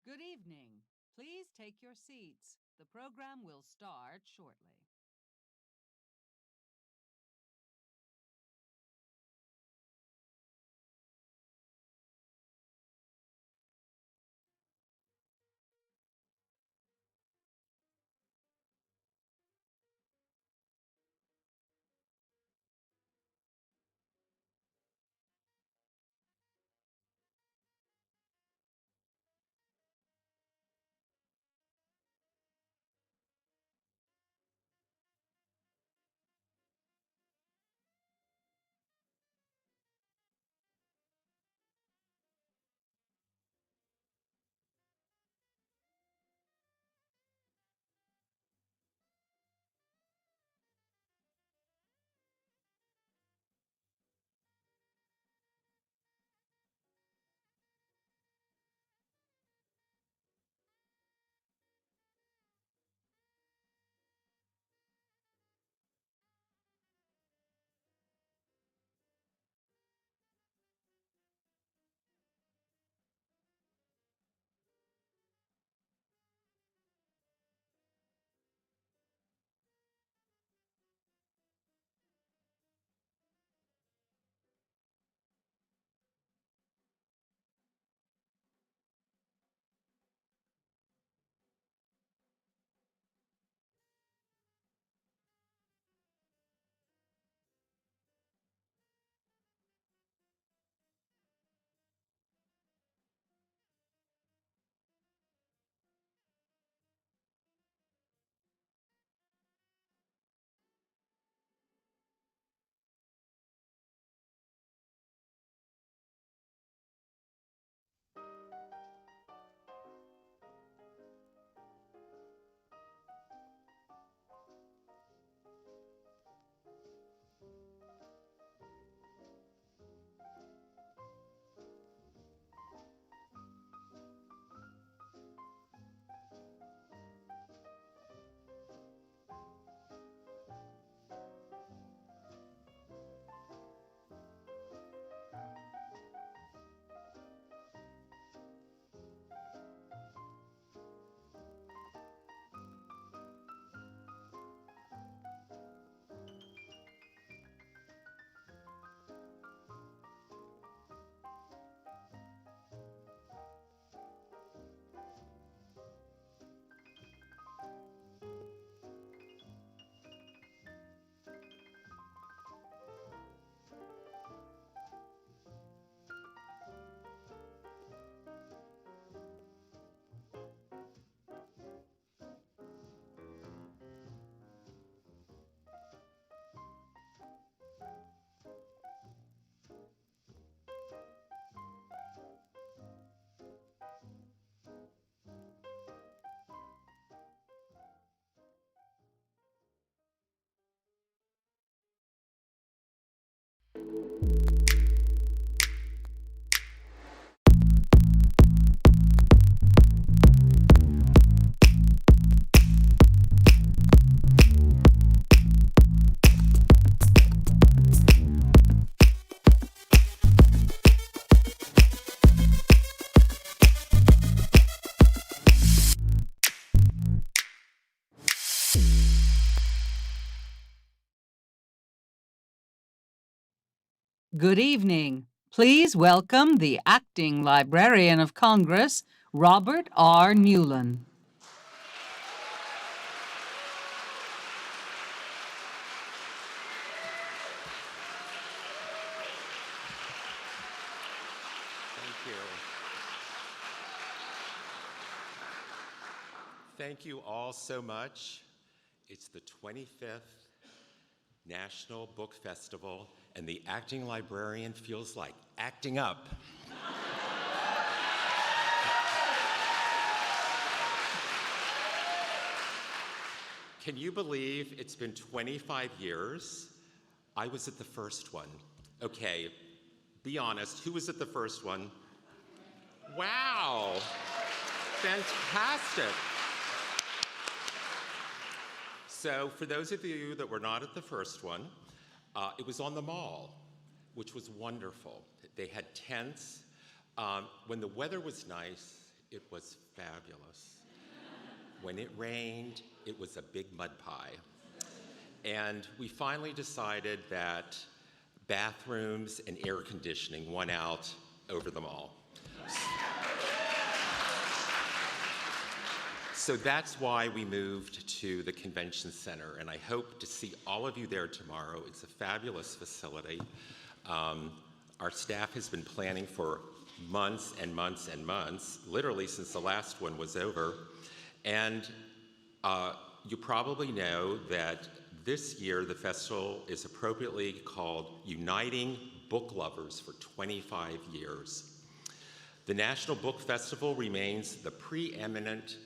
Good evening. Please take your seats. The program will start shortly. Good evening. Please welcome the Acting Librarian of Congress, Robert R. Newlen. Thank you all so much. It's the 25th National Book Festival, and the acting librarian feels like acting up. Can you believe it's been 25 years? I was at the first one. Okay, be honest, who was at the first one? Wow, fantastic. So for those of you that were not at the first one, it was on the mall, which was wonderful. They had tents. When the weather was nice, It was fabulous. When it rained, it was a big mud pie. And we finally decided that bathrooms and air conditioning won out over them all. So that's why we moved to the convention center, and I hope to see all of you there tomorrow. It's a fabulous facility. Our staff has been planning for months and months and months, literally since the last one was over. And you probably know that this year the festival is appropriately called Uniting Book Lovers for 25 years. The National Book Festival remains the preeminent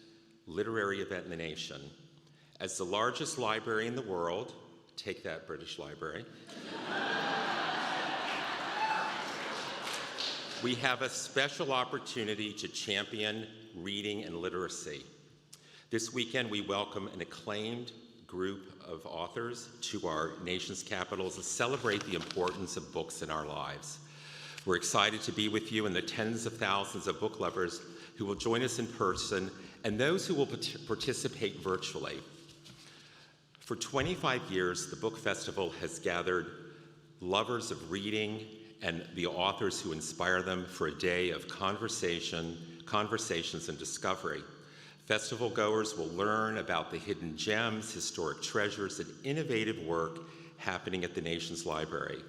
literary event in the nation. As the largest library in the world, take that, British Library, we have a special opportunity to champion reading and literacy. This weekend, we welcome an acclaimed group of authors to our nation's capital to celebrate the importance of books in our lives. We're excited to be with you and the tens of thousands of book lovers who will join us in person and those who will participate virtually. For 25 years, the Book Festival has gathered lovers of reading and the authors who inspire them for a day of conversations and discovery. Festival goers will learn about the hidden gems, historic treasures, and innovative work happening at the nation's library.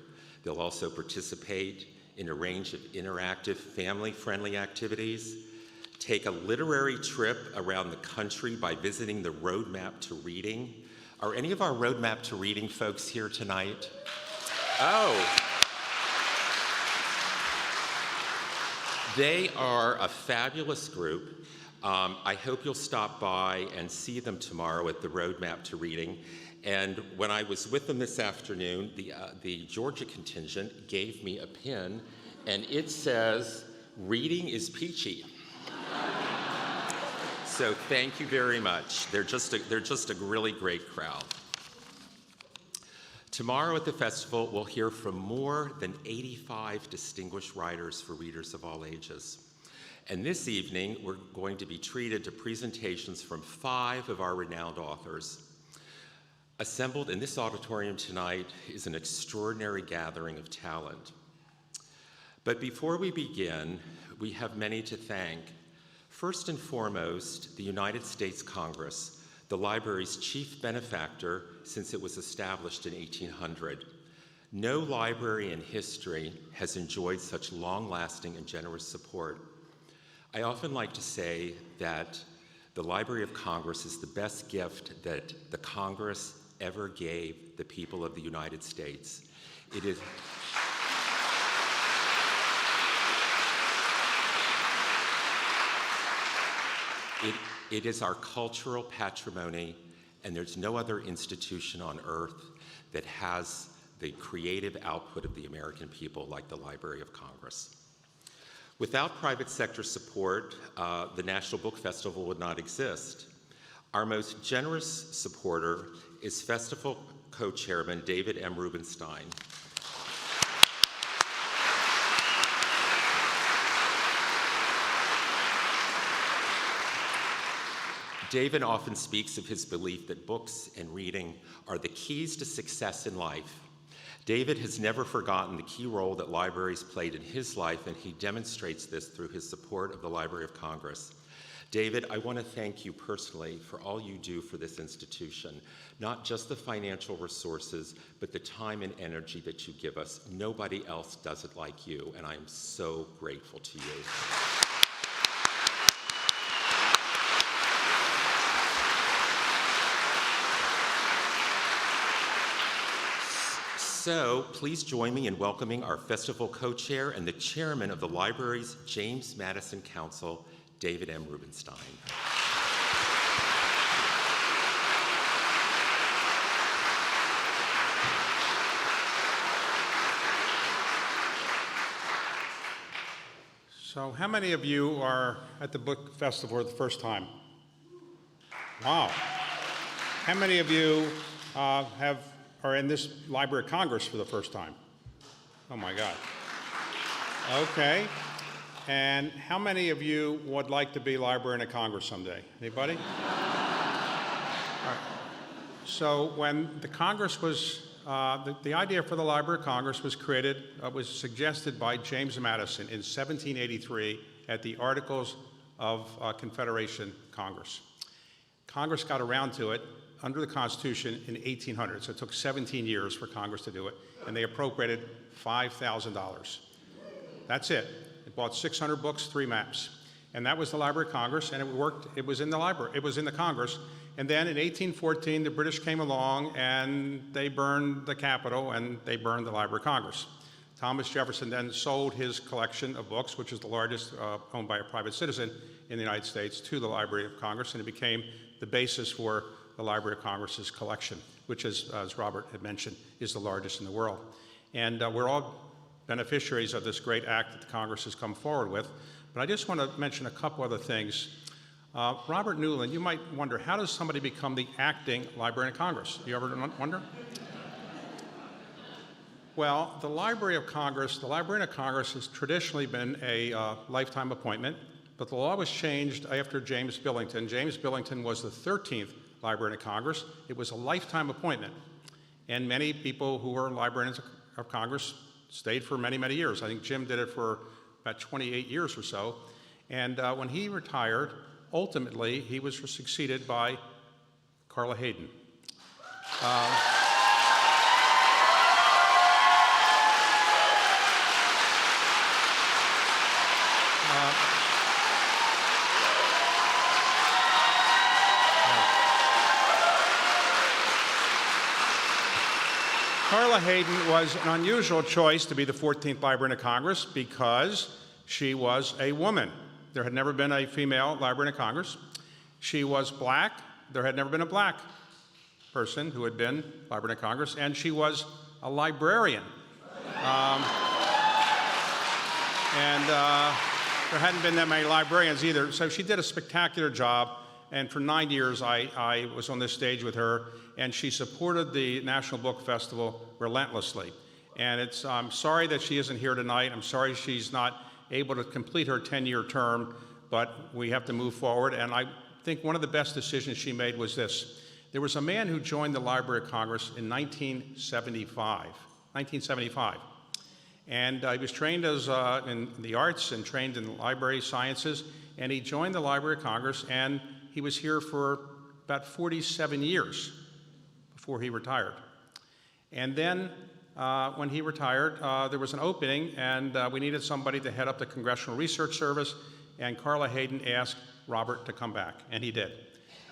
They'll also participate in a range of interactive, family-friendly activities, take a literary trip around the country by visiting the Roadmap to Reading. Are any of our Roadmap to Reading folks here tonight? Oh. They are a fabulous group. I hope you'll stop by and see them tomorrow at the Roadmap to Reading. And when I was with them this afternoon, the Georgia contingent gave me a pin, and it says, "Reading is peachy." So thank you very much. They're just a really great crowd. Tomorrow at the festival, we'll hear from more than 85 distinguished writers for readers of all ages. And this evening, we're going to be treated to presentations from 5 of our renowned authors. Assembled in this auditorium tonight is an extraordinary gathering of talent. But before we begin, we have many to thank. First and foremost, the United States Congress, the library's chief benefactor since it was established in 1800. No library in history has enjoyed such long-lasting and generous support. I often like to say that the Library of Congress is the best gift that the Congress ever gave the people of the United States. It is our cultural patrimony, and there's no other institution on earth that has the creative output of the American people like the Library of Congress. Without private sector support, the National Book Festival would not exist. Our most generous supporter is festival co-chairman David M. Rubenstein. David often speaks of his belief that books and reading are the keys to success in life. David has never forgotten the key role that libraries played in his life, and he demonstrates this through his support of the Library of Congress. David, I want to thank you personally for all you do for this institution, not just the financial resources, but the time and energy that you give us. Nobody else does it like you, and I am so grateful to you. So please join me in welcoming our festival co-chair and the chairman of the library's James Madison Council, David M. Rubenstein. So how many of you are at the book festival for the first time? Wow. How many of you are in this Library of Congress for the first time? Oh my God. Okay. And how many of you would like to be Librarian of Congress someday? Anybody? All right. So when the Congress was, the idea for the Library of Congress was created, was suggested by James Madison in 1783 at the Articles of Confederation Congress. Congress got around to it under the Constitution in 1800, so it took 17 years for Congress to do it, and they appropriated $5,000. That's it. It bought 600 books, 3 maps. And that was the Library of Congress, and it worked. It was in the library. It was in the Congress. And then in 1814, the British came along, and they burned the Capitol, and they burned the Library of Congress. Thomas Jefferson then sold his collection of books, which is the largest owned by a private citizen in the United States, to the Library of Congress, and it became the basis for the Library of Congress's collection, which, as Robert had mentioned, is the largest in the world. And we're all beneficiaries of this great act that the Congress has come forward with. But I just want to mention a couple other things. Robert Newlen, you might wonder, how does somebody become the acting Librarian of Congress? Do you ever wonder? Well, the Librarian of Congress has traditionally been a lifetime appointment, but the law was changed after James Billington. James Billington was the 13th Librarian of Congress. It was a lifetime appointment, and many people who were Librarians of Congress stayed for many, many years. I think Jim did it for about 28 years or so. And when he retired, ultimately, he was succeeded by Carla Hayden. Carla Hayden was an unusual choice to be the 14th Librarian of Congress because she was a woman. There had never been a female Librarian of Congress. She was black. There had never been a black person who had been Librarian of Congress, and she was a librarian. There hadn't been that many librarians either, so she did a spectacular job. And for 9 years, I was on this stage with her, and she supported the National Book Festival relentlessly. And I'm sorry that she isn't here tonight. I'm sorry she's not able to complete her 10-year term, but we have to move forward. And I think one of the best decisions she made was this. There was a man who joined the Library of Congress in 1975. And he was trained in the arts and trained in library sciences, and he joined the Library of Congress, and he was here for about 47 years before he retired. And then when he retired, there was an opening, and we needed somebody to head up the Congressional Research Service, and Carla Hayden asked Robert to come back, and he did.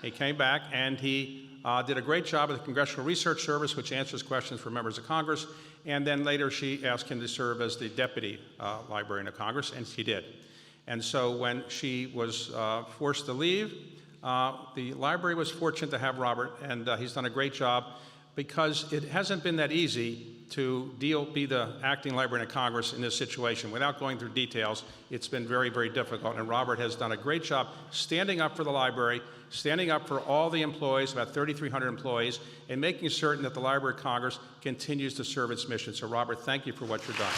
He came back, and he did a great job at the Congressional Research Service, which answers questions for members of Congress, and then later she asked him to serve as the Deputy Librarian of Congress, and he did. And so when she was forced to leave, the library was fortunate to have Robert, and he's done a great job because it hasn't been that easy to be the acting Librarian of Congress in this situation. Without going through details, it's been very, very difficult, and Robert has done a great job standing up for the library, standing up for all the employees, about 3,300 employees, and making certain that the Library of Congress continues to serve its mission. So, Robert, thank you for what you've done.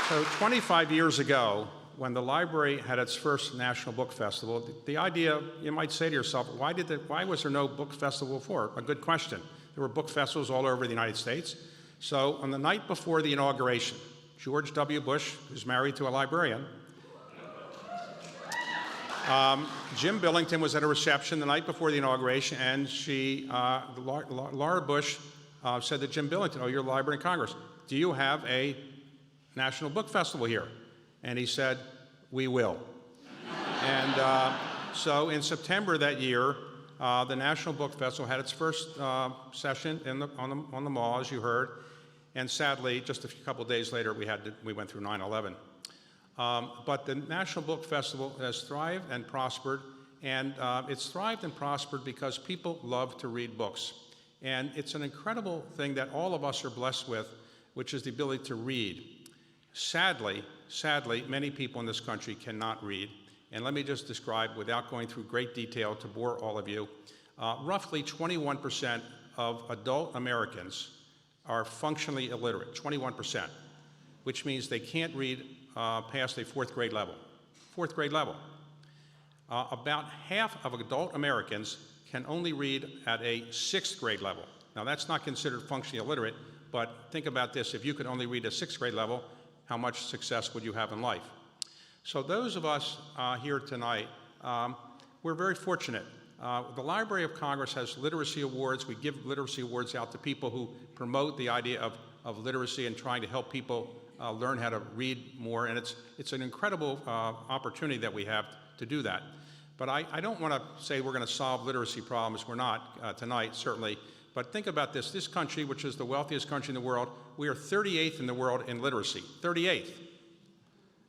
So 25 years ago, when the library had its first National Book Festival, the idea, you might say to yourself, why was there no book festival before? A good question. There were book festivals all over the United States. So on the night before the inauguration, George W. Bush, who's married to a librarian, Jim Billington was at a reception the night before the inauguration, and Laura Bush said to Jim Billington, "Oh, you're the Librarian of Congress. Do you have a National Book Festival here?" And he said, "We will." And so in September that year, the National Book Festival had its first session on the mall, as you heard. And sadly, just a couple of days later, we went through 9/11. But the National Book Festival has thrived and prospered, and it's thrived and prospered because people love to read books. And it's an incredible thing that all of us are blessed with, which is the ability to read. Sadly, many people in this country cannot read, And let me just describe, without going through great detail to bore all of you, roughly 21% of adult Americans are functionally illiterate, 21%, which means they can't read past a fourth grade level. Fourth grade level. About half of adult Americans can only read at a sixth grade level. Now that's not considered functionally illiterate, but think about this, if you could only read at sixth grade level, how much success would you have in life? So those of us here tonight, we're very fortunate. The Library of Congress has literacy awards. We give literacy awards out to people who promote the idea of literacy and trying to help people learn how to read more, and it's an incredible opportunity that we have to do that. But I don't want to say we're going to solve literacy problems. We're not tonight, certainly. But think about this. This country, which is the wealthiest country in the world, we are 38th in the world in literacy. 38th.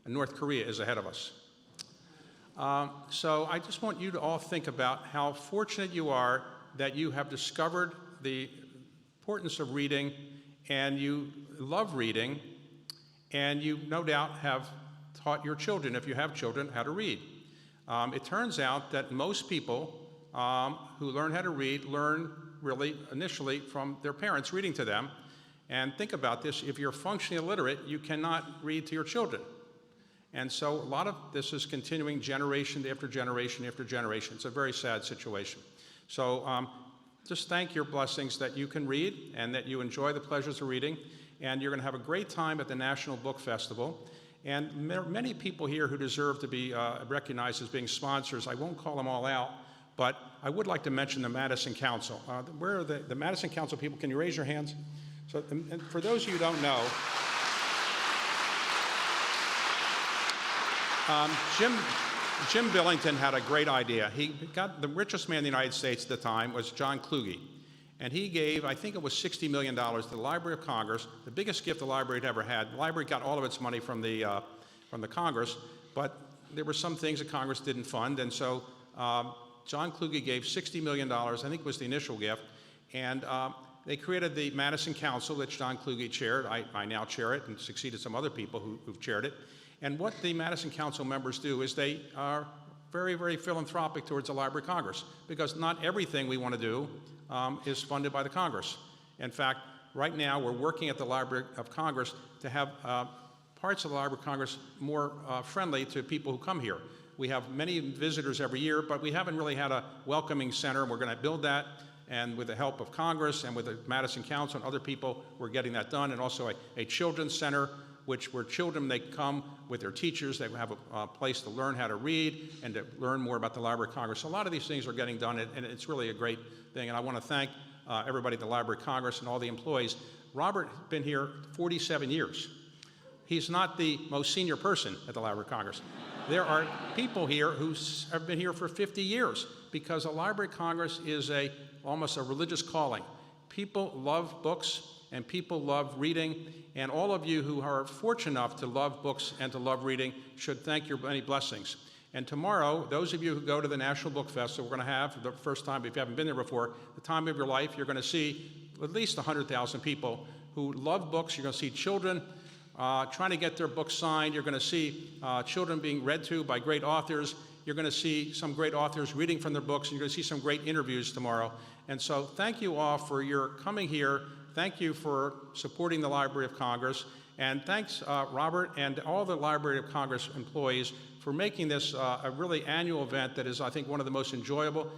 And North Korea is ahead of us. So I just want you to all think about how fortunate you are that you have discovered the importance of reading, and you love reading, and you no doubt have taught your children, if you have children, how to read. It turns out that most people who learn how to read learn really initially from their parents reading to them. And think about this, if you're functionally illiterate, you cannot read to your children. And so a lot of this is continuing generation after generation after generation. It's a very sad situation. So just thank your blessings that you can read and that you enjoy the pleasures of reading. And you're going to have a great time at the National Book Festival. And many people here who deserve to be recognized as being sponsors. I won't call them all out, but I would like to mention the Madison Council. Where are the Madison Council people? Can you raise your hands? So, and for those of you who don't know, Jim Billington had a great idea. He got the richest man in the United States at the time was John Kluge. And he gave, I think it was $60 million to the Library of Congress, the biggest gift the library had ever had. The library got all of its money from the Congress, but there were some things that Congress didn't fund, and so John Kluge gave $60 million, I think was the initial gift, and they created the Madison Council, which John Kluge chaired. I now chair it and succeeded some other people who've chaired it. And what the Madison Council members do is they are very, very philanthropic towards the Library of Congress, because not everything we want to do is funded by the Congress. In fact, right now we're working at the Library of Congress to have parts of the Library of Congress more friendly to people who come here. We have many visitors every year, but we haven't really had a welcoming center. We're going to build that, and with the help of Congress and with the Madison Council and other people, we're getting that done, and also a children's center, where children, they come with their teachers, they have a place to learn how to read and to learn more about the Library of Congress. So a lot of these things are getting done, and it's really a great thing, and I want to thank everybody at the Library of Congress and all the employees. Robert has been here 47 years. He's not the most senior person at the Library of Congress. There are people here who have been here for 50 years because the Library of Congress is almost a religious calling. People love books and people love reading, and all of you who are fortunate enough to love books and to love reading should thank your many blessings. And tomorrow, those of you who go to the National Book Festival, we're going to have, for the first time, if you haven't been there before, the time of your life, you're going to see at least 100,000 people who love books. You're going to see children trying to get their books signed. You're going to see children being read to by great authors. You're going to see some great authors reading from their books, and you're going to see some great interviews tomorrow. And so thank you all for your coming here. Thank you for supporting the Library of Congress. And thanks, Robert, and all the Library of Congress employees for making this a really annual event that is, I think, one of the most enjoyable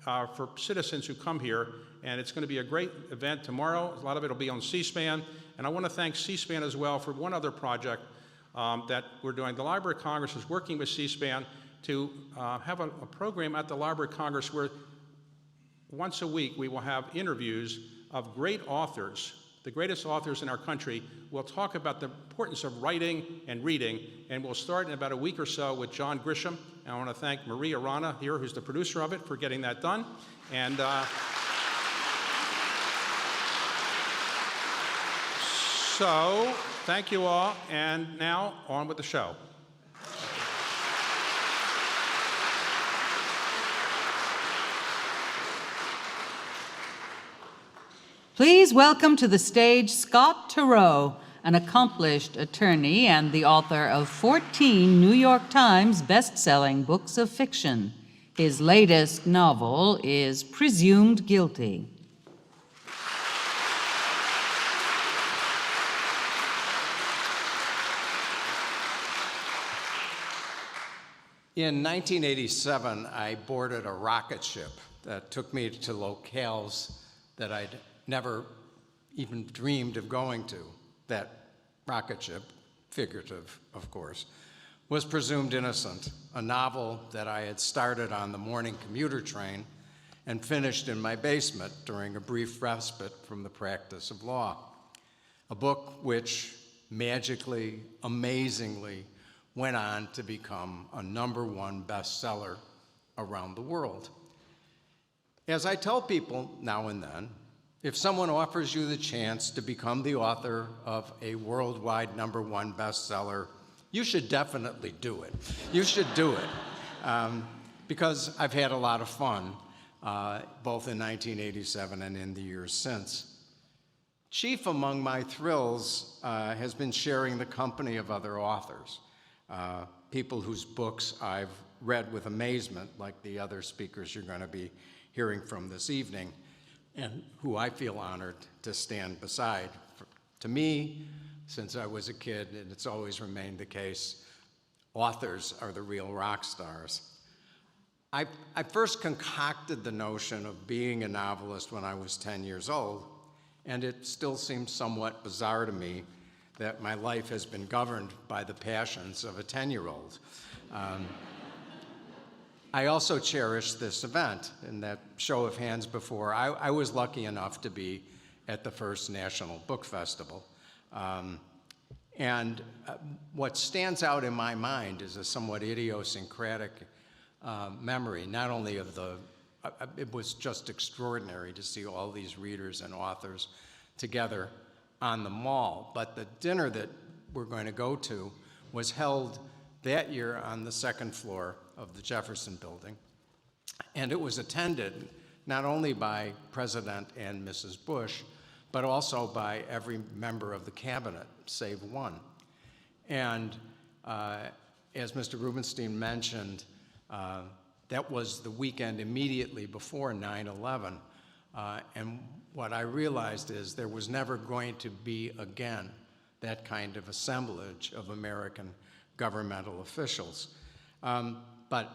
for citizens who come here. And it's going to be a great event tomorrow. A lot of it will be on C-SPAN. And I want to thank C-SPAN as well for one other project that we're doing. The Library of Congress is working with C-SPAN to have a program at the Library of Congress where once a week we will have interviews of great authors, the greatest authors in our country. We'll talk about the importance of writing and reading, and we'll start in about a week or so with John Grisham. And I want to thank Maria Rana here, who's the producer of it, for getting that done. And so, thank you all, and now on with the show. Please welcome to the stage Scott Turow, an accomplished attorney and the author of 14 New York Times best-selling books of fiction. His latest novel is Presumed Guilty. In 1987, I boarded a rocket ship that took me to locales that I'd never even dreamed of going to. That rocket ship, figurative, of course, was Presumed Innocent, a novel that I had started on the morning commuter train and finished in my basement during a brief respite from the practice of law. A book which magically, amazingly, went on to become a #1 bestseller around the world. As I tell people now and then, if someone offers you the chance to become the author of a worldwide #1 bestseller, you should definitely do it. You should do it. Because I've had a lot of fun, both in 1987 and in the years since. Chief among my thrills has been sharing the company of other authors, people whose books I've read with amazement, like the other speakers you're going to be hearing from this evening, and who I feel honored to stand beside. To me, since I was a kid, and it's always remained the case, authors are the real rock stars. I first concocted the notion of being a novelist when I was 10 years old, and it still seems somewhat bizarre to me that my life has been governed by the passions of a 10-year-old. I also cherish this event. In that show of hands before, I was lucky enough to be at the first National Book Festival. What stands out in my mind is a somewhat idiosyncratic memory, not only of it was just extraordinary to see all these readers and authors together on the mall, but the dinner that we're going to go to was held that year on the second floor of the Jefferson Building, and it was attended not only by President and Mrs. Bush, but also by every member of the cabinet, save one. And as Mr. Rubenstein mentioned, that was the weekend immediately before 9/11, and what I realized is there was never going to be again that kind of assemblage of American governmental officials. But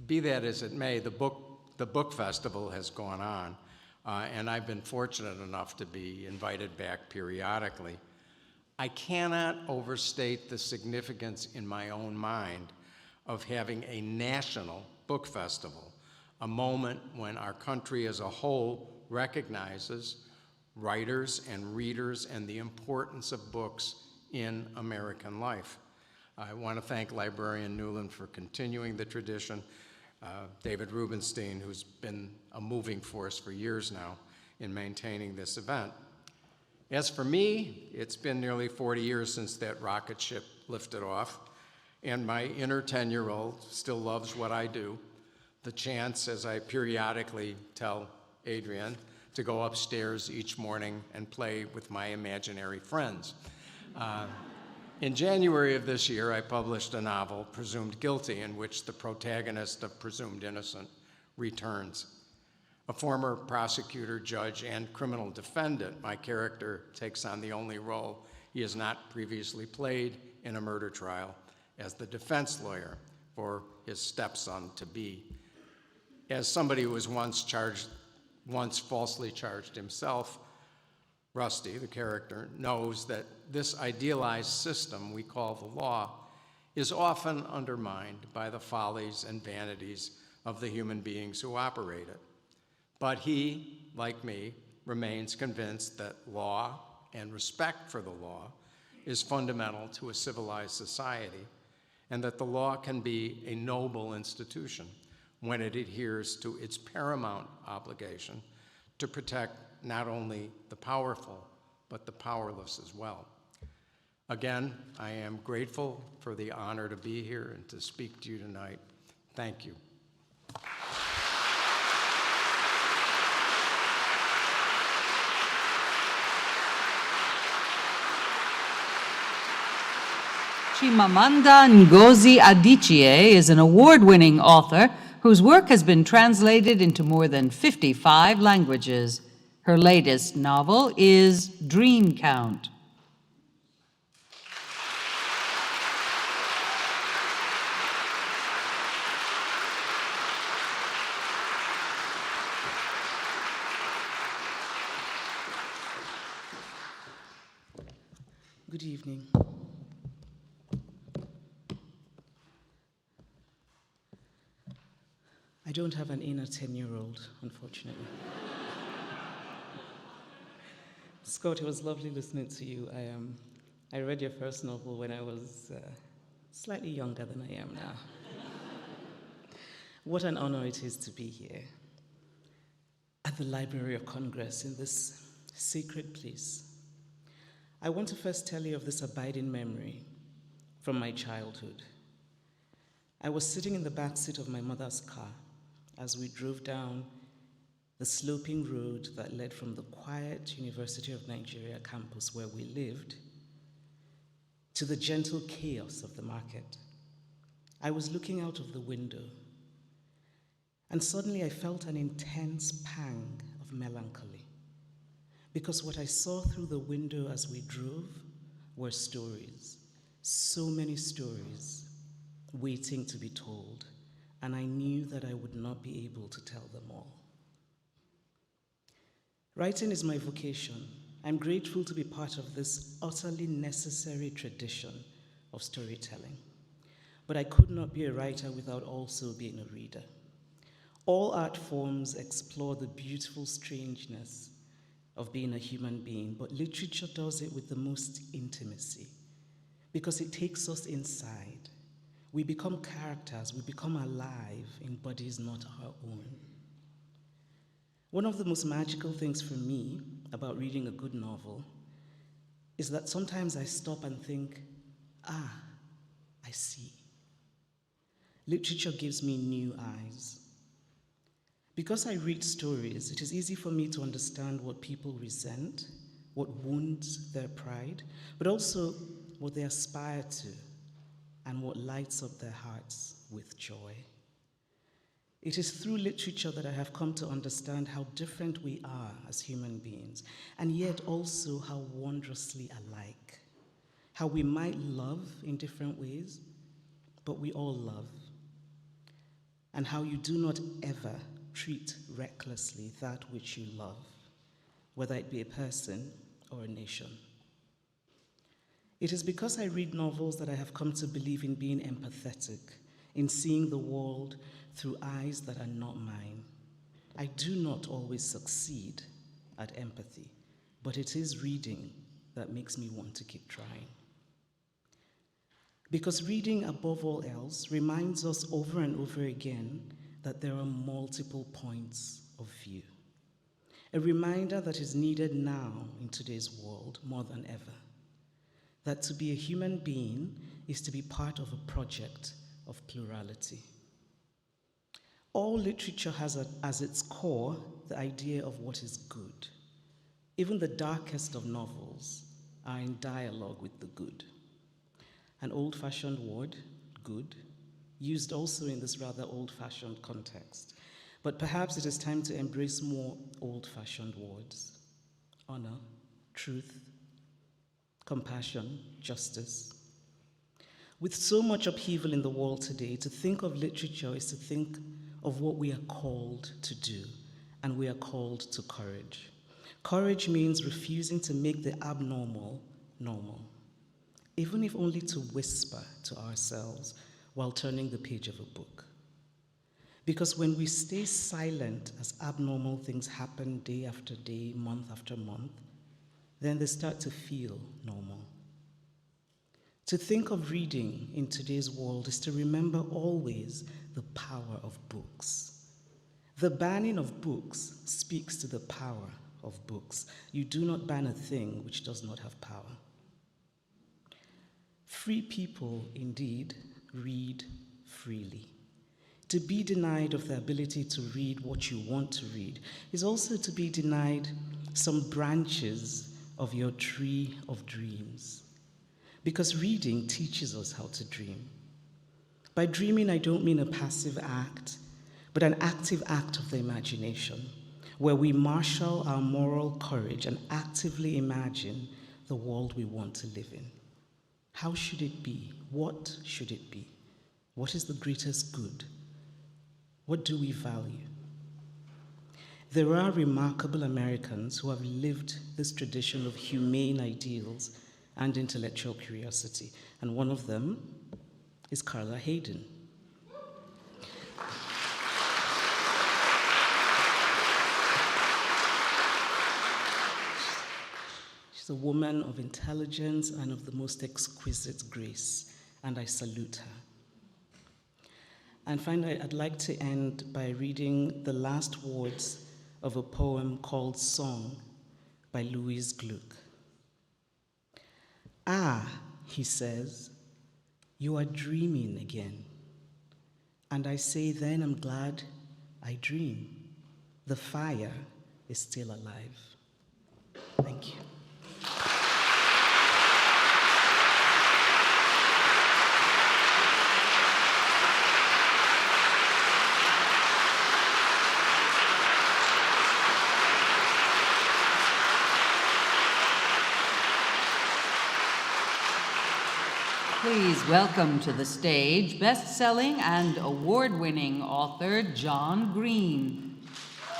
be that as it may, the book festival has gone on, and I've been fortunate enough to be invited back periodically. I cannot overstate the significance in my own mind of having a national book festival, a moment when our country as a whole recognizes writers and readers and the importance of books in American life. I want to thank Librarian Newlen for continuing the tradition, David Rubenstein, who's been a moving force for years now in maintaining this event. As for me, it's been nearly 40 years since that rocket ship lifted off, and my inner 10-year-old still loves what I do. The chance, as I periodically tell Adrian, to go upstairs each morning and play with my imaginary friends. In January of this year, I published a novel, Presumed Guilty, in which the protagonist of Presumed Innocent returns. A former prosecutor, judge, and criminal defendant, my character takes on the only role he has not previously played in a murder trial as the defense lawyer for his stepson-to-be. As somebody who was once falsely charged himself, Rusty, the character, knows that this idealized system we call the law is often undermined by the follies and vanities of the human beings who operate it. But he, like me, remains convinced that law and respect for the law is fundamental to a civilized society, and that the law can be a noble institution when it adheres to its paramount obligation to protect not only the powerful, but the powerless as well. Again, I am grateful for the honor to be here and to speak to you tonight. Thank you. Chimamanda Ngozi Adichie is an award-winning author whose work has been translated into more than 55 languages. Her latest novel is Dream Count. Good evening. I don't have an inner 10-year-old, unfortunately. Scott, it was lovely listening to you. I read your first novel when I was slightly younger than I am now. What an honor it is to be here at the Library of Congress in this sacred place. I want to first tell you of this abiding memory from my childhood. I was sitting in the back seat of my mother's car as we drove down the sloping road that led from the quiet University of Nigeria campus where we lived to the gentle chaos of the market. I was looking out of the window, and suddenly I felt an intense pang of melancholy, because what I saw through the window as we drove were stories, so many stories waiting to be told, and I knew that I would not be able to tell them all. Writing is my vocation. I'm grateful to be part of this utterly necessary tradition of storytelling. But I could not be a writer without also being a reader. All art forms explore the beautiful strangeness of being a human being, but literature does it with the most intimacy because it takes us inside. We become characters, we become alive in bodies not our own. One of the most magical things for me about reading a good novel is that sometimes I stop and think, I see. Literature gives me new eyes. Because I read stories, it is easy for me to understand what people resent, what wounds their pride, but also what they aspire to and what lights up their hearts with joy. It is through literature that I have come to understand how different we are as human beings, and yet also how wondrously alike. How we might love in different ways, but we all love. And how you do not ever treat recklessly that which you love, whether it be a person or a nation. It is because I read novels that I have come to believe in being empathetic, in seeing the world through eyes that are not mine. I do not always succeed at empathy, but it is reading that makes me want to keep trying. Because reading, above all else, reminds us over and over again that there are multiple points of view. A reminder that is needed now in today's world more than ever. That to be a human being is to be part of a project of plurality. All literature has as its core the idea of what is good. Even the darkest of novels are in dialogue with the good. An old-fashioned word, good, used also in this rather old-fashioned context. But perhaps it is time to embrace more old-fashioned words. Honor, truth, compassion, justice. With so much upheaval in the world today, to think of literature is to think of what we are called to do, and we are called to courage. Courage means refusing to make the abnormal normal, even if only to whisper to ourselves while turning the page of a book. Because when we stay silent as abnormal things happen day after day, month after month, then they start to feel normal. To think of reading in today's world is to remember always the power of books. The banning of books speaks to the power of books. You do not ban a thing which does not have power. Free people, indeed, read freely. To be denied of the ability to read what you want to read is also to be denied some branches of your tree of dreams. because reading teaches us how to dream. By dreaming, I don't mean a passive act, but an active act of the imagination, where we marshal our moral courage and actively imagine the world we want to live in. How should it be? What should it be? What is the greatest good? What do we value? There are remarkable Americans who have lived this tradition of humane ideals and intellectual curiosity, and one of them is Carla Hayden. She's a woman of intelligence and of the most exquisite grace, and I salute her. And finally, I'd like to end by reading the last words of a poem called Song by Louis Gluck. Ah, he says, you are dreaming again. And I say, then I'm glad I dream. The fire is still alive. Thank you. Please welcome to the stage best-selling and award-winning author John Green.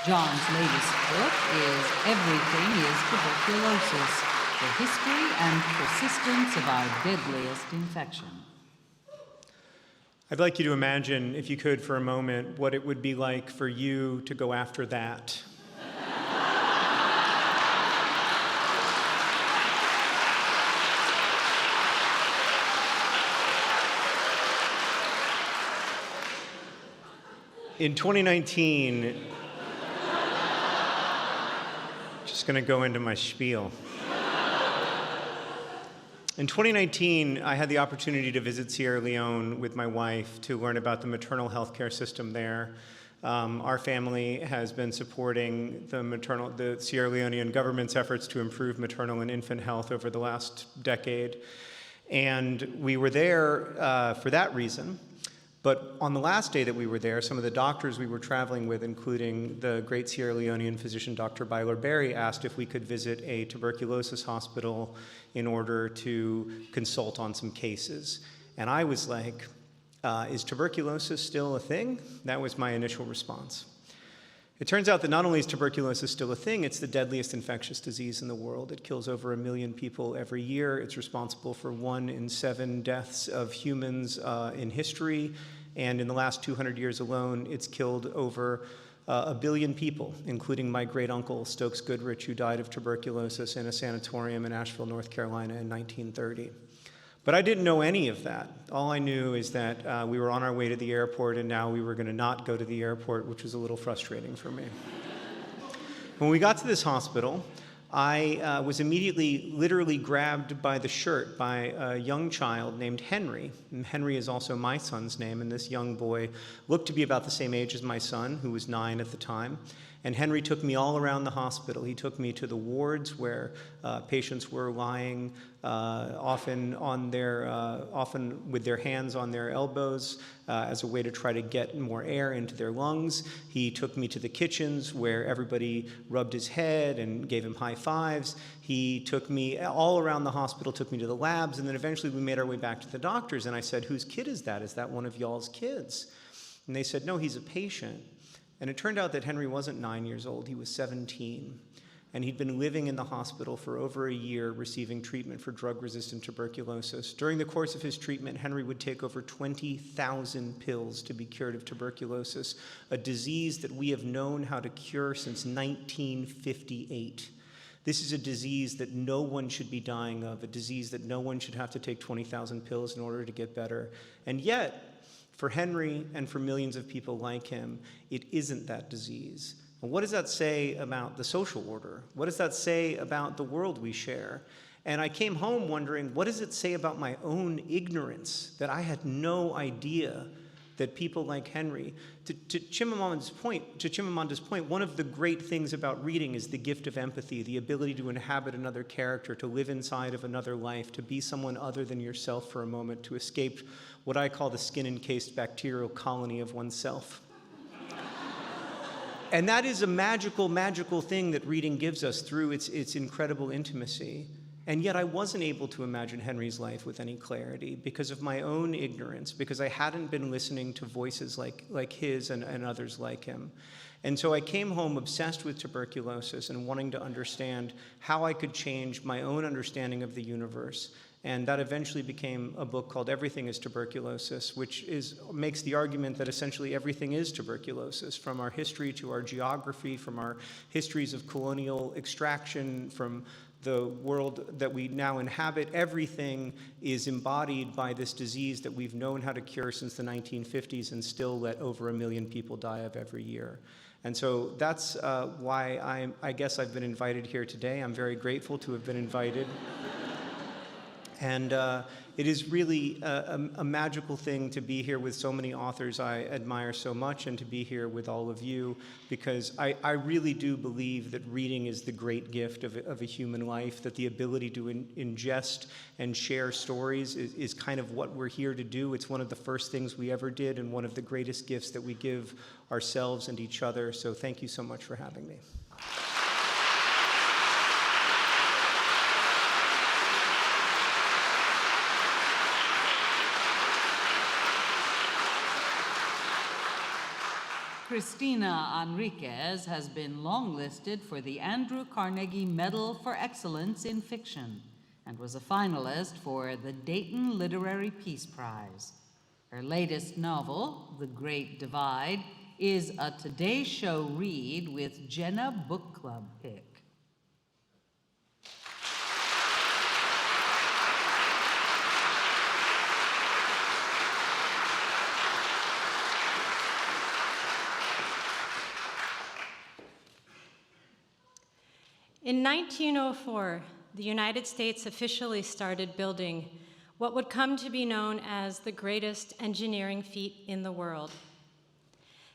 John's latest book is Everything is Tuberculosis, the history and persistence of our deadliest infection. I'd like you to imagine, if you could for a moment, what it would be like for you to go after that. In 2019, just going to go into my spiel. In 2019, I had the opportunity to visit Sierra Leone with my wife to learn about the maternal health care system there. Our family has been supporting the Sierra Leonean government's efforts to improve maternal and infant health over the last decade. And we were there for that reason. But on the last day that we were there, some of the doctors we were traveling with, including the great Sierra Leonean physician Dr. Byler Berry, asked if we could visit a tuberculosis hospital in order to consult on some cases. And I was like, is tuberculosis still a thing? That was my initial response. It turns out that not only is tuberculosis still a thing, it's the deadliest infectious disease in the world. It kills over 1 million people every year. It's responsible for 1 in 7 deaths of humans in history. And in the last 200 years alone, it's killed over 1 billion people, including my great-uncle, Stokes Goodrich, who died of tuberculosis in a sanatorium in Asheville, North Carolina in 1930. But I didn't know any of that. All I knew is that we were on our way to the airport, and now we were going to not go to the airport, which was a little frustrating for me. When we got to this hospital, I was immediately literally grabbed by the shirt by a young child named Henry. And Henry is also my son's name, and this young boy looked to be about the same age as my son, who was 9 at the time. And Henry took me all around the hospital. He took me to the wards where patients were lying, often with their hands on their elbows as a way to try to get more air into their lungs. He took me to the kitchens where everybody rubbed his head and gave him high fives. He took me all around the hospital, took me to the labs, and then eventually we made our way back to the doctors. And I said, "Whose kid is that? Is that one of y'all's kids?" And they said, "No, he's a patient." And it turned out that Henry wasn't 9 years old, he was 17. And he'd been living in the hospital for over a year receiving treatment for drug-resistant tuberculosis. During the course of his treatment, Henry would take over 20,000 pills to be cured of tuberculosis, a disease that we have known how to cure since 1958. This is a disease that no one should be dying of, a disease that no one should have to take 20,000 pills in order to get better. And yet, for Henry and for millions of people like him, it isn't that disease. And what does that say about the social order? What does that say about the world we share? And I came home wondering, what does it say about my own ignorance, that I had no idea that people like Henry, to Chimamanda's point, one of the great things about reading is the gift of empathy, the ability to inhabit another character, to live inside of another life, to be someone other than yourself for a moment, to escape what I call the skin-encased bacterial colony of oneself. And that is a magical, magical thing that reading gives us through its incredible intimacy. And yet I wasn't able to imagine Henry's life with any clarity because of my own ignorance, because I hadn't been listening to voices like his and others like him. And so I came home obsessed with tuberculosis and wanting to understand how I could change my own understanding of the universe. And that eventually became a book called Everything is Tuberculosis, which makes the argument that essentially everything is tuberculosis, from our history to our geography, from our histories of colonial extraction, from the world that we now inhabit. Everything is embodied by this disease that we've known how to cure since the 1950s and still let over 1 million people die of every year. And so that's why I guess I've been invited here today. I'm very grateful to have been invited. And it is really a magical thing to be here with so many authors I admire so much, and to be here with all of you, because I really do believe that reading is the great gift of a human life, that the ability to ingest and share stories is kind of what we're here to do. It's one of the first things we ever did, and one of the greatest gifts that we give ourselves and each other. So thank you so much for having me. Cristina Henríquez has been longlisted for the Andrew Carnegie Medal for Excellence in Fiction and was a finalist for the Dayton Literary Peace Prize. Her latest novel, The Great Divide, is a Today Show read with Jenna Book Club pick. In 1904, the United States officially started building what would come to be known as the greatest engineering feat in the world.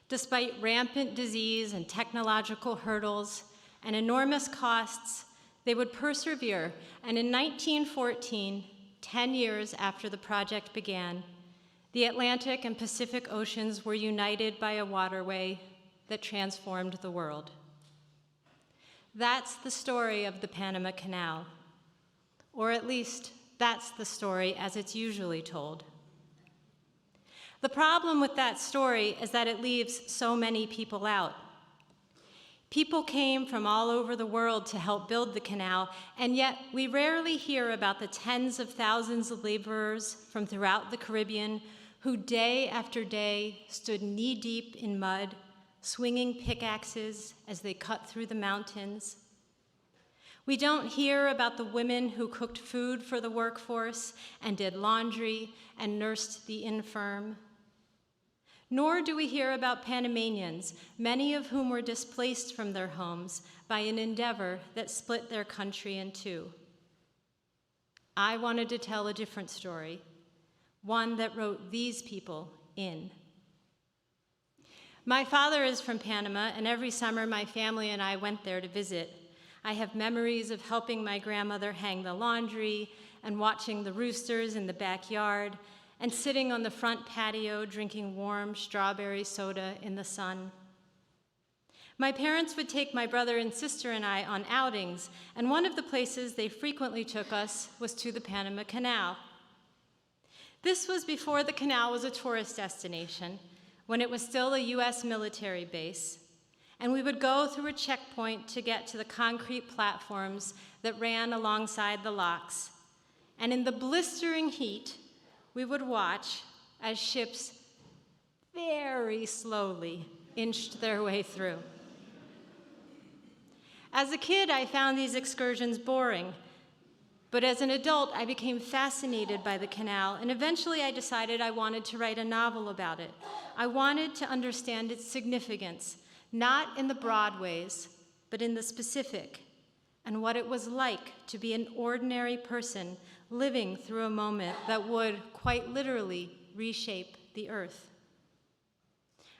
Despite rampant disease and technological hurdles and enormous costs, they would persevere, and in 1914, 10 years after the project began, the Atlantic and Pacific Oceans were united by a waterway that transformed the world. That's the story of the Panama Canal, or at least that's the story as it's usually told. The problem with that story is that it leaves so many people out. People came from all over the world to help build the canal, and yet we rarely hear about the tens of thousands of laborers from throughout the Caribbean who day after day stood knee-deep in mud, swinging pickaxes as they cut through the mountains. We don't hear about the women who cooked food for the workforce and did laundry and nursed the infirm. Nor do we hear about Panamanians, many of whom were displaced from their homes by an endeavor that split their country in two. I wanted to tell a different story, one that wrote these people in. My father is from Panama, and every summer my family and I went there to visit. I have memories of helping my grandmother hang the laundry and watching the roosters in the backyard and sitting on the front patio drinking warm strawberry soda in the sun. My parents would take my brother and sister and I on outings, and one of the places they frequently took us was to the Panama Canal. This was before the canal was a tourist destination, when it was still a US military base, and we would go through a checkpoint to get to the concrete platforms that ran alongside the locks. And in the blistering heat, we would watch as ships very slowly inched their way through. As a kid, I found these excursions boring, but as an adult, I became fascinated by the canal, and eventually I decided I wanted to write a novel about it. I wanted to understand its significance, not in the broad ways, but in the specific, and what it was like to be an ordinary person living through a moment that would, quite literally, reshape the earth.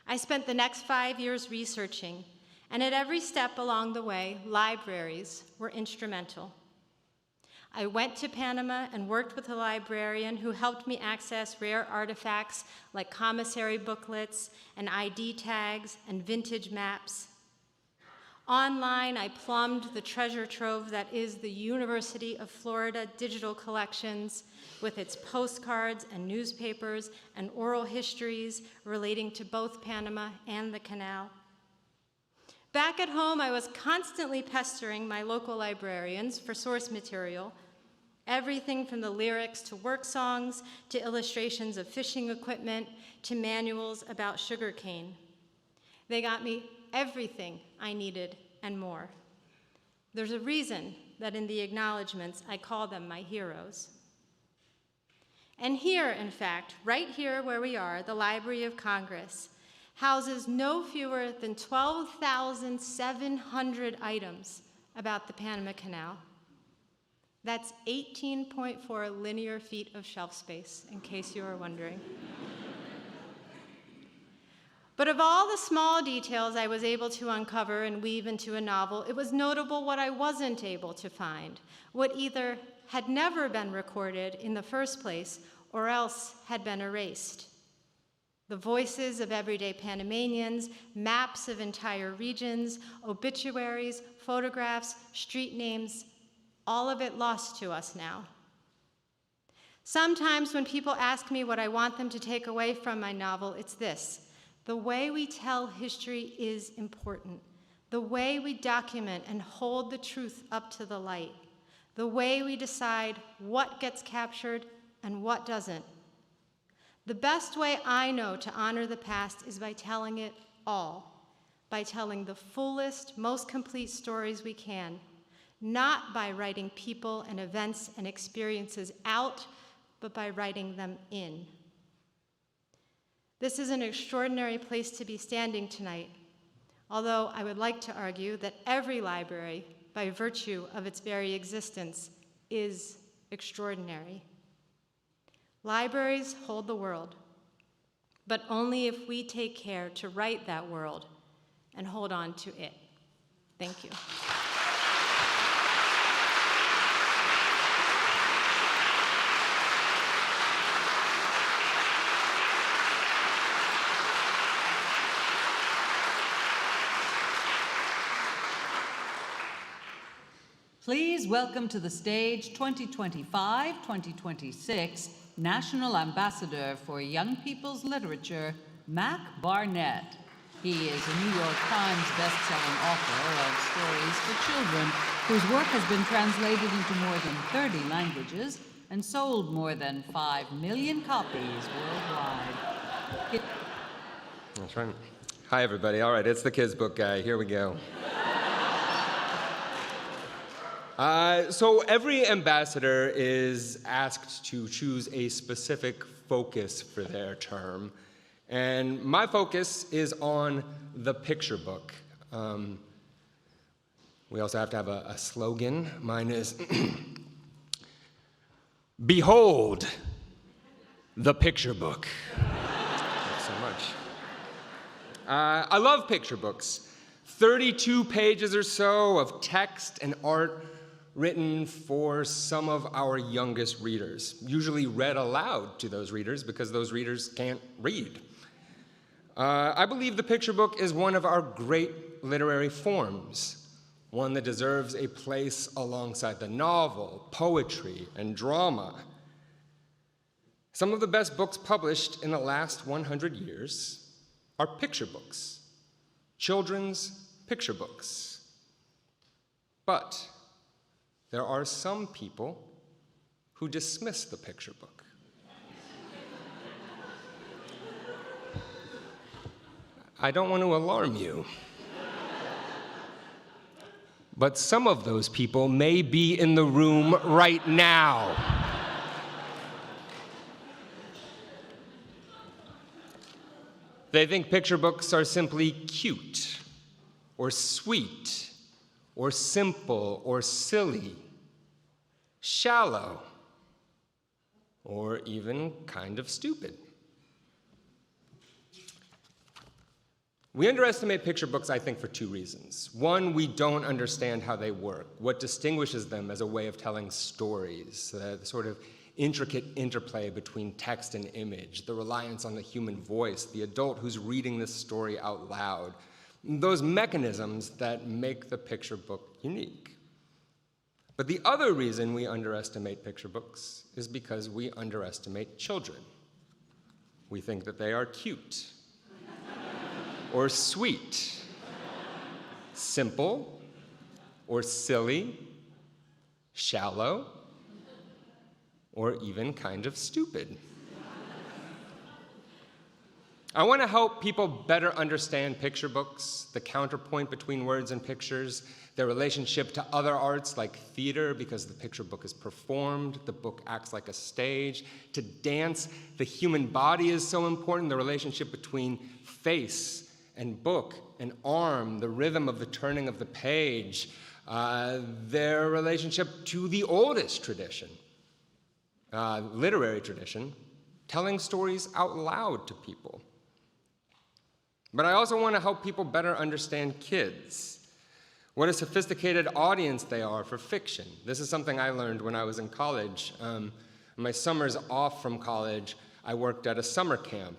I spent the next 5 years researching, and at every step along the way, libraries were instrumental. I went to Panama and worked with a librarian who helped me access rare artifacts like commissary booklets and ID tags and vintage maps. Online, I plumbed the treasure trove that is the University of Florida digital collections with its postcards and newspapers and oral histories relating to both Panama and the canal. Back at home, I was constantly pestering my local librarians for source material, everything from the lyrics to work songs, to illustrations of fishing equipment, to manuals about sugarcane. They got me everything I needed and more. There's a reason that in the acknowledgments, I call them my heroes. And here, in fact, right here where we are, the Library of Congress houses no fewer than 12,700 items about the Panama Canal. That's 18.4 linear feet of shelf space, in case you were wondering. But of all the small details I was able to uncover and weave into a novel, it was notable what I wasn't able to find, what either had never been recorded in the first place or else had been erased. The voices of everyday Panamanians, maps of entire regions, obituaries, photographs, street names, all of it lost to us now. Sometimes when people ask me what I want them to take away from my novel, it's this: the way we tell history is important. The way we document and hold the truth up to the light. The way we decide what gets captured and what doesn't. The best way I know to honor the past is by telling it all, by telling the fullest, most complete stories we can, not by writing people and events and experiences out, but by writing them in. This is an extraordinary place to be standing tonight, although I would like to argue that every library, by virtue of its very existence, is extraordinary. Libraries hold the world, but only if we take care to write that world and hold on to it. Thank you. Please welcome to the stage 2025-2026 National Ambassador for Young People's Literature, Mac Barnett. He is a New York Times best-selling author of stories for children whose work has been translated into more than 30 languages and sold more than 5 million copies worldwide. That's right. Hi, everybody. All right, it's the kids' book guy. Here we go. So every ambassador is asked to choose a specific focus for their term, and my focus is on the picture book. We also have to have a slogan. Mine is, Behold, the picture book. Thanks so much. I love picture books. 32 pages or so of text and art written for some of our youngest readers, usually read aloud to those readers because those readers can't read. I believe the picture book is one of our great literary forms, one that deserves a place alongside the novel, poetry, and drama. Some of the best books published in the last 100 years are picture books, children's picture books. But there are some people who dismiss the picture book. I don't want to alarm you, but some of those people may be in the room right now. They think picture books are simply cute, or sweet, or simple, or silly, shallow, or even kind of stupid. We underestimate picture books, I think, for two reasons. One, we don't understand how they work, what distinguishes them as a way of telling stories, the sort of intricate interplay between text and image, the reliance on the human voice, the adult who's reading this story out loud, those mechanisms that make the picture book unique. But the other reason we underestimate picture books is because we underestimate children. We think that they are cute, or sweet, simple, or silly, shallow, or even kind of stupid. I want to help people better understand picture books, the counterpoint between words and pictures, their relationship to other arts like theater, because the picture book is performed, the book acts like a stage. To dance, the human body is so important, the relationship between face and book and arm, the rhythm of the turning of the page, their relationship to the oldest tradition, literary tradition, telling stories out loud to people. But I also want to help people better understand kids, what a sophisticated audience they are for fiction. This is something I learned when I was in college. My summers off from college, I worked at a summer camp.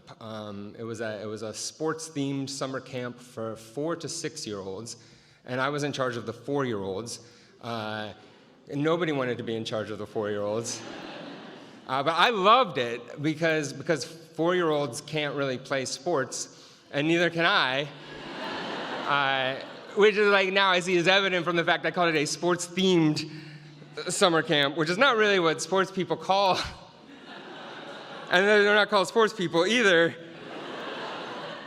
It was a sports-themed summer camp for 4 to 6-year-olds, and I was in charge of the 4-year-olds. And nobody wanted to be in charge of the 4-year-olds. But I loved it because 4-year-olds can't really play sports, and neither can I. Which is like now I see is evident from the fact I called it a sports-themed summer camp, which is not really what sports people call. And they're not called sports people either.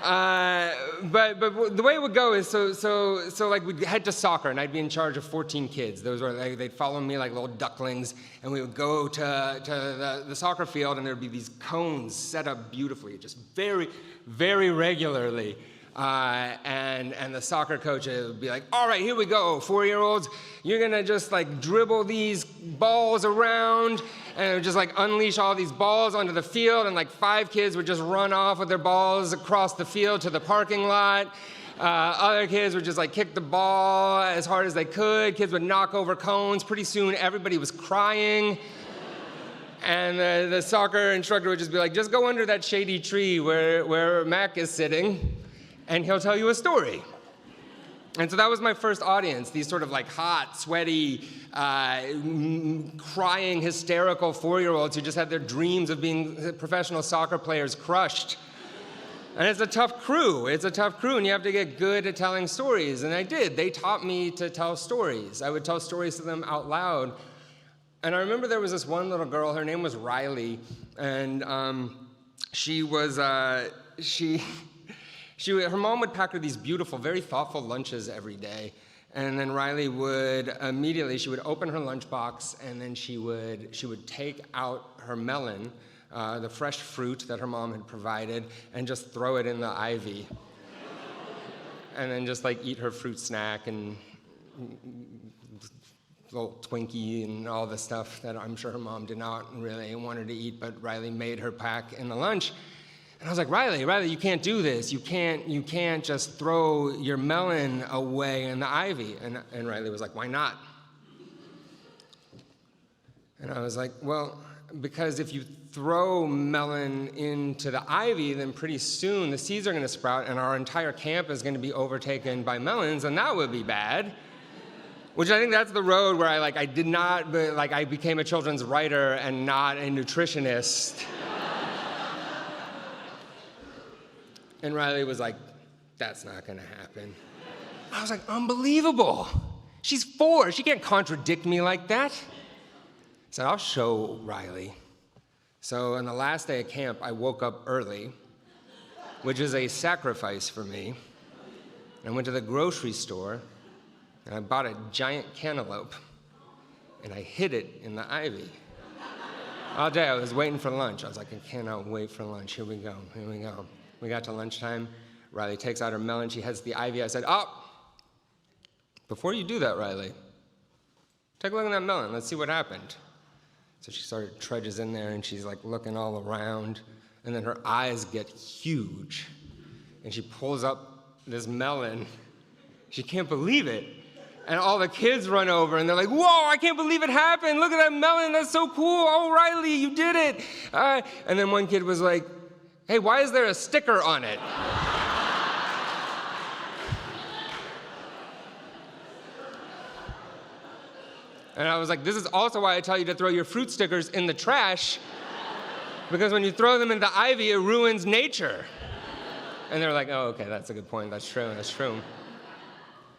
But the way it would go is so like we'd head to soccer and I'd be in charge of 14 kids. Those were they'd follow me like little ducklings, and we would go to the soccer field, and there'd be these cones set up beautifully, just very, very regularly. And the soccer coach would be like, all right, here we go, 4-year-olds. You're gonna just like dribble these balls around, and it would just like unleash all these balls onto the field, and like 5 kids would just run off with their balls across the field to the parking lot. Other kids would just like kick the ball as hard as they could. Kids would knock over cones. Pretty soon everybody was crying. And the soccer instructor would just be like, just go under that shady tree where Mac is sitting, and he'll tell you a story. And so that was my first audience, these sort of like hot, sweaty, crying, hysterical 4-year-olds who just had their dreams of being professional soccer players crushed. And it's a tough crew, and you have to get good at telling stories, and I did. They taught me to tell stories. I would tell stories to them out loud. And I remember there was this one little girl, her name was Riley, and she was, her mom would pack her these beautiful, very thoughtful lunches every day. And then Riley would immediately, she would open her lunchbox, and then she would take out her melon, the fresh fruit that her mom had provided, and just throw it in the ivy. And then just like eat her fruit snack and little Twinkie and all the stuff that I'm sure her mom did not really want her to eat, but Riley made her pack in the lunch. And I was like, Riley, you can't do this. You can't just throw your melon away in the ivy. And Riley was like, why not? And I was like, well, because if you throw melon into the ivy, then pretty soon the seeds are going to sprout and our entire camp is going to be overtaken by melons, and that would be bad. Which I think that's the road where I became a children's writer and not a nutritionist. And Riley was like, that's not gonna happen. I was like, unbelievable. She's 4, she can't contradict me like that. I said, I'll show Riley. So on the last day of camp, I woke up early, which is a sacrifice for me. I went to the grocery store, and I bought a giant cantaloupe, and I hid it in the ivy. All day I was waiting for lunch. I was like, I cannot wait for lunch. Here we go. We got to lunchtime. Riley takes out her melon. She heads to the ivy. I said, before you do that, Riley, take a look at that melon. Let's see what happened. So she trudges in there, and she's like looking all around, and then her eyes get huge, and she pulls up this melon. She can't believe it. And all the kids run over and they're like, whoa, I can't believe it happened. Look at that melon, that's so cool. Oh, Riley, you did it. And then one kid was like, hey, why is there a sticker on it? And I was like, this is also why I tell you to throw your fruit stickers in the trash, because when you throw them in the ivy, it ruins nature. And they're like, oh, okay, that's a good point. That's true, that's true.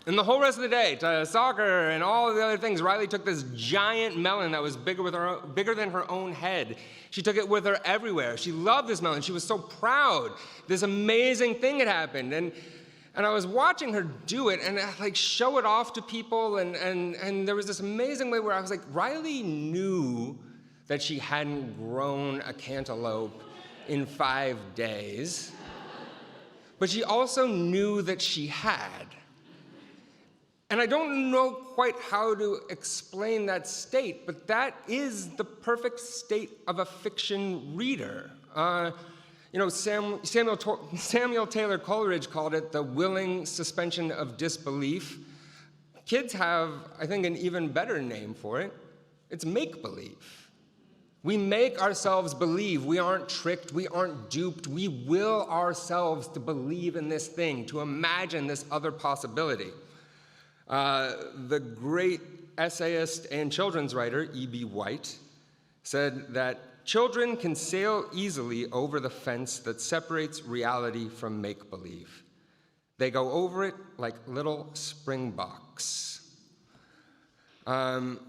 And the whole rest of the day, to soccer and all the other things, Riley took this giant melon that was bigger than her own head. She took it with her everywhere. She loved this melon. She was so proud. This amazing thing had happened. And I was watching her do it and like show it off to people. And there was this amazing way where I was like, Riley knew that she hadn't grown a cantaloupe in 5 days. But she also knew that she had. And I don't know quite how to explain that state, but that is the perfect state of a fiction reader. Samuel Taylor Coleridge called it the willing suspension of disbelief. Kids have, I think, an even better name for it. It's make-believe. We make ourselves believe. We aren't tricked. We aren't duped. We will ourselves to believe in this thing, to imagine this other possibility. The great essayist and children's writer, E.B. White, said that children can sail easily over the fence that separates reality from make-believe. They go over it like little springboks.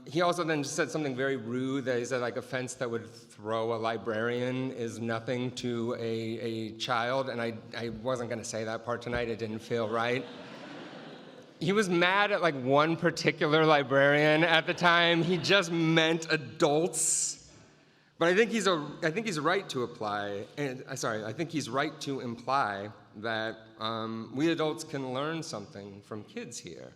He also then said something very rude, that he said like a fence that would throw a librarian is nothing to a child, and I wasn't gonna say that part tonight, it didn't feel right. He was mad at like one particular librarian at the time. He just meant adults. But I think he's right to imply that we adults can learn something from kids here.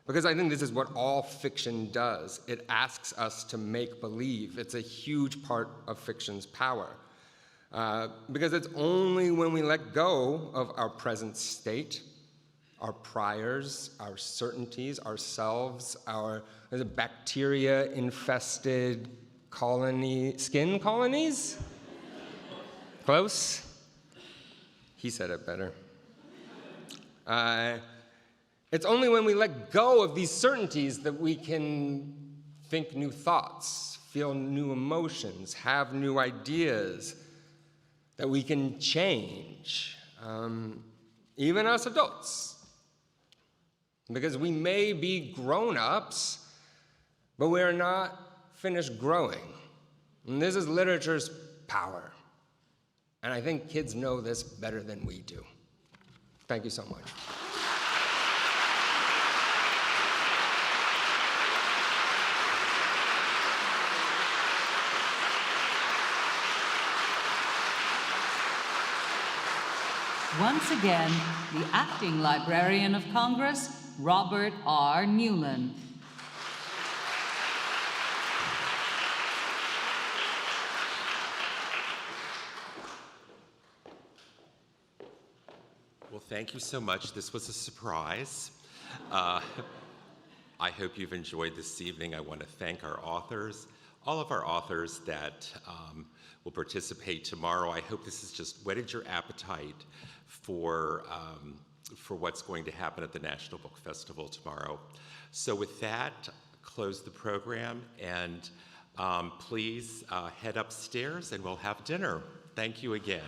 Because I think this is what all fiction does. It asks us to make believe. It's a huge part of fiction's power. Because it's only when we let go of our present state, our priors, our certainties, ourselves, our bacteria-infested skin colonies? Close? He said it better. It's only when we let go of these certainties that we can think new thoughts, feel new emotions, have new ideas, that we can change, even us adults. Because we may be grown-ups, but we're not finished growing. And this is literature's power. And I think kids know this better than we do. Thank you so much. Once again, the acting Librarian of Congress, Robert R. Newlen. Well, thank you so much. This was a surprise. I hope you've enjoyed this evening. I want to thank our authors, all of our authors that will participate tomorrow. I hope this has just whetted your appetite for what's going to happen at the National Book Festival tomorrow. So with that, close the program, and please head upstairs and we'll have dinner. Thank you again.